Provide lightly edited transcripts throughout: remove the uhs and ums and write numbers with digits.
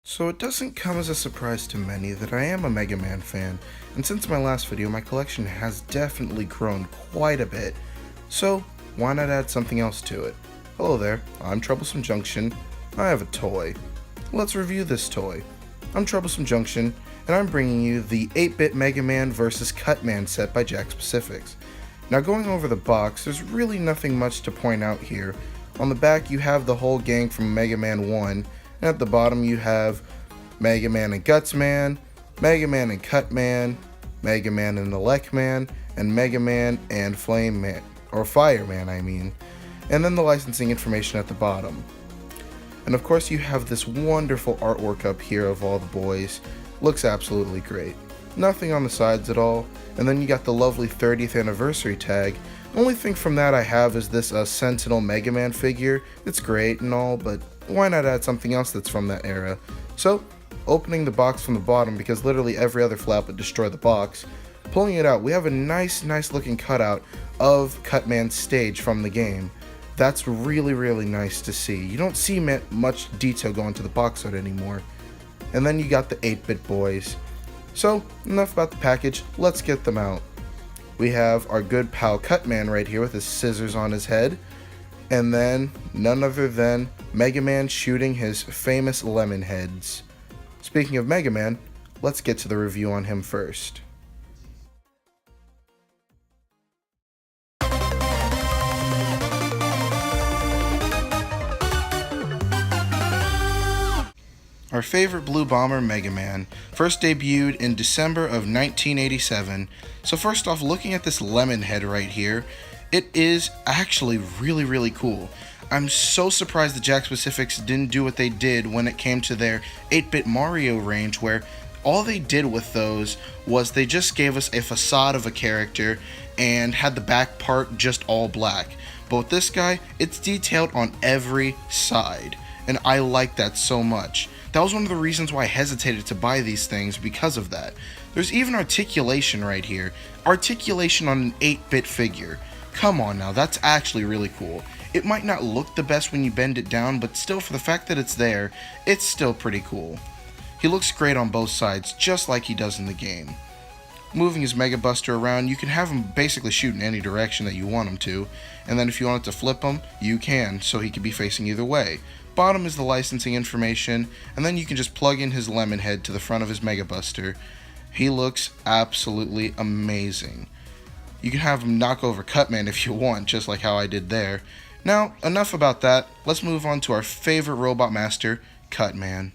So it doesn't come as a surprise to many that I am a Mega Man fan, and since my last video my collection has definitely grown quite a bit, so why not add something else to it? Hello there, I'm Troublesome Junction, I have a toy. Let's review this toy. I'm Troublesome Junction, and I'm bringing you the 8-bit Mega Man vs. Cutman set by Jakks Pacifics. Now going over the box, there's really nothing much to point out here. On the back you have the whole gang from Mega Man 1, and at the bottom you have Mega Man and Guts Man, Mega Man and Cut Man, Mega Man and Elect Man, and Mega Man and Flame Man, or Fire Man I mean, and then the licensing information at the bottom. And of course you have this wonderful artwork up here of all the boys. Looks absolutely great. Nothing on the sides at all, and then you got the lovely 30th anniversary tag. Only thing from that I have is this Sentinel Mega Man figure. It's great and all, but why not add something else that's from that era? So, opening the box from the bottom, because literally every other flap would destroy the box, pulling it out, we have a nice looking cutout of Cutman's stage from the game. That's really nice to see. You don't see much detail go into the box art anymore. And then you got the 8-bit boys. So, enough about the package, let's get them out. We have our good pal Cutman right here with his scissors on his head. And then, none other than Mega Man shooting his famous lemon heads. Speaking of Mega Man, let's get to the review on him first. Our favorite Blue Bomber, Mega Man, first debuted in December of 1987. So first off, looking at this lemon head right here, it is actually really cool. I'm so surprised the Jakks Pacifics didn't do what they did when it came to their 8-bit Mario range, where all they did with those was they just gave us a facade of a character and had the back part just all black. But with this guy, it's detailed on every side, and I like that so much. That was one of the reasons why I hesitated to buy these things, because of that. There's even articulation right here. Articulation on an 8-bit figure. Come on now, that's actually really cool. It might not look the best when you bend it down, but still, for the fact that it's there, it's still pretty cool. He looks great on both sides, just like he does in the game. Moving his Mega Buster around, you can have him basically shoot in any direction that you want him to, and then if you want it to flip him, you can, so he can be facing either way. Bottom is the licensing information, and then you can just plug in his lemon head to the front of his Mega Buster. He looks absolutely amazing. You can have him knock over Cutman if you want, just like how I did there. Now, enough about that, let's move on to our favorite Robot Master, Cutman.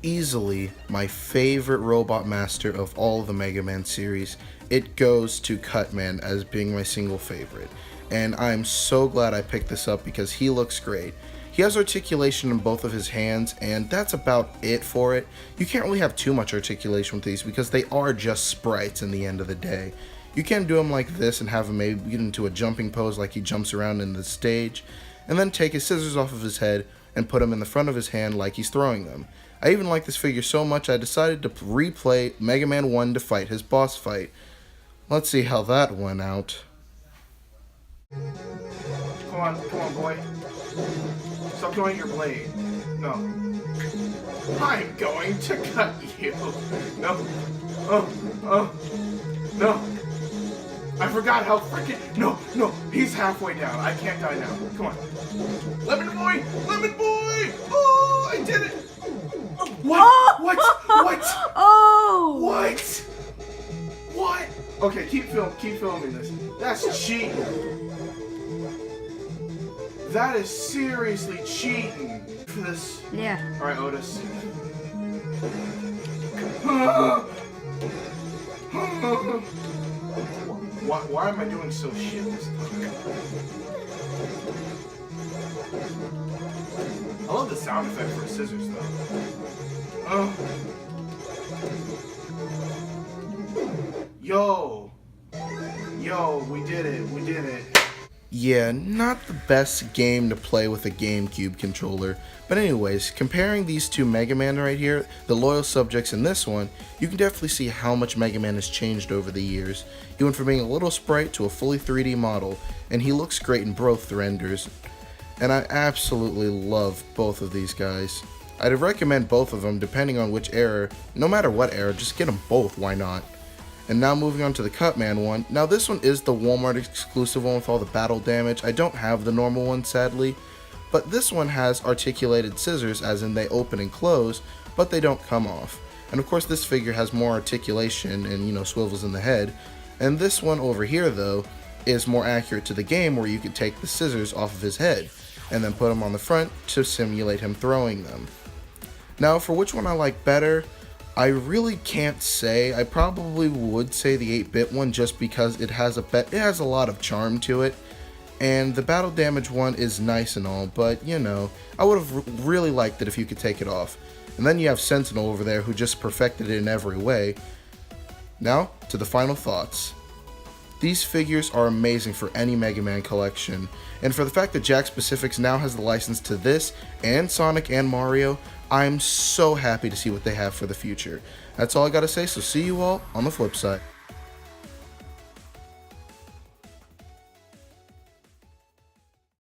Easily my favorite Robot Master of all of the Mega Man series. It goes to Cutman as being my single favorite. And I'm so glad I picked this up because he looks great. He has articulation in both of his hands, and that's about it for it. You can't really have too much articulation with these because they are just sprites in the end of the day. You can do him like this and have him maybe get into a jumping pose like he jumps around in the stage, and then take his scissors off of his head and put them in the front of his hand like he's throwing them. I even like this figure so much I decided to replay Mega Man 1 to fight his boss fight. Let's see how that went out. Come on, boy. Stop throwing your blade. No. I'm going to cut you. No. No. I forgot how freaking. No. He's halfway down. I can't die now. Come on. Lemon boy. Oh, I did it. What? Oh! What? Oh! What? Okay, keep filming this. That's cheating. That is seriously cheating for this. Yeah. Alright, Otis. Why am I doing so shit this time? I love the sound effect for scissors though. Yo, we did it. Yeah, not the best game to play with a GameCube controller. But anyways, comparing these two Mega Man right here, the loyal subjects in this one, you can definitely see how much Mega Man has changed over the years. He went from being a little sprite to a fully 3D model, and he looks great in both renders. And I absolutely love both of these guys. I'd recommend both of them depending on which era. No matter what era, just get them both, why not? And now moving on to the Cutman one. Now this one is the Walmart exclusive one with all the battle damage. I don't have the normal one, sadly. But this one has articulated scissors, as in they open and close, but they don't come off. And of course this figure has more articulation and, swivels in the head. And this one over here, though, is more accurate to the game, where you could take the scissors off of his head and then put them on the front to simulate him throwing them. Now for which one I like better, I really can't say. I probably would say the 8-bit one, just because it has a lot of charm to it, and the battle damage one is nice and all, but I would have really liked it if you could take it off. And then you have Sentinel over there, who just perfected it in every way. Now to the final thoughts. These figures are amazing for any Mega Man collection, and for the fact that Jakks Pacifics now has the license to this, and Sonic and Mario, I'm so happy to see what they have for the future. That's all I gotta say, so see you all on the flip side.